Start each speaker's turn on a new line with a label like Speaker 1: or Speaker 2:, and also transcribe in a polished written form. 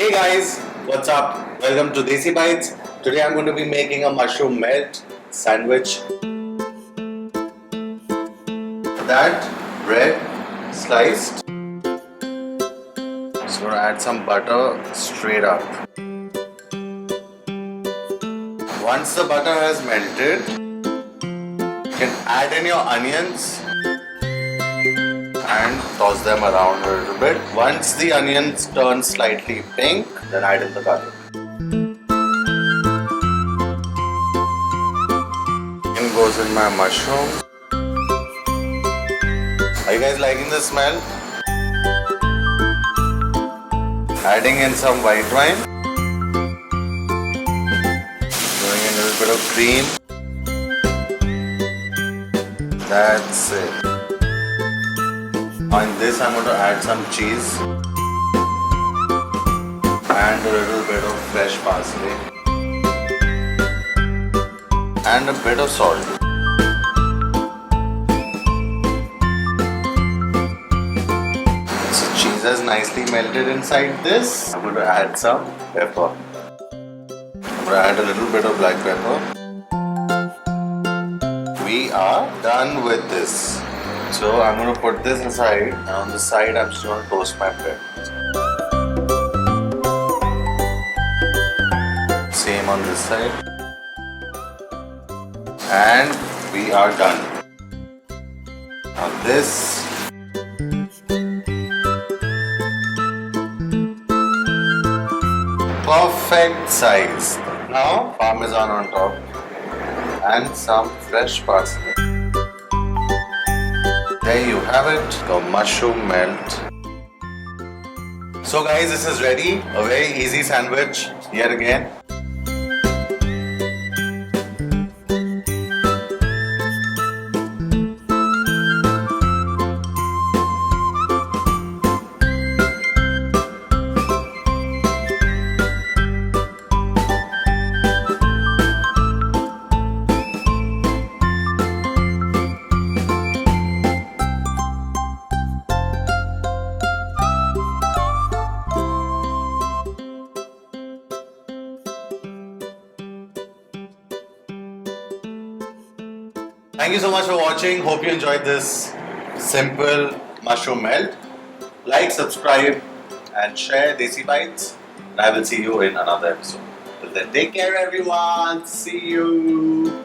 Speaker 1: Hey guys, what's up? Welcome to Desi Bites. Today I'm going to be making a mushroom melt sandwich. For that, bread sliced. Just going to add some butter straight up. Once the butter has melted, you can add in your onions and toss them around a little bit. Once the onions turn slightly pink, then add in the garlic. In goes in my mushrooms. Are you guys liking the smell? Adding in some white wine. Throwing in a little bit of cream. That's it. On this I'm going to add some cheese and a little bit of fresh parsley and a bit of salt. So cheese has nicely melted inside this. I'm going to add some pepper. I'm going to add a little bit of black pepper. We are done with this. So I'm going to put this aside, and on the side I'm just going to toast my bread. Same on this side. And we are done. Now this perfect size. Now parmesan on top and some fresh parsley. There you have it, the mushroom melt. So guys, this is ready. A very easy sandwich yet again. Thank you so much for watching. Hope you enjoyed this simple mushroom melt. Like, subscribe and share Desi Bites. And I will see you in another episode. Till then, take care everyone. See you.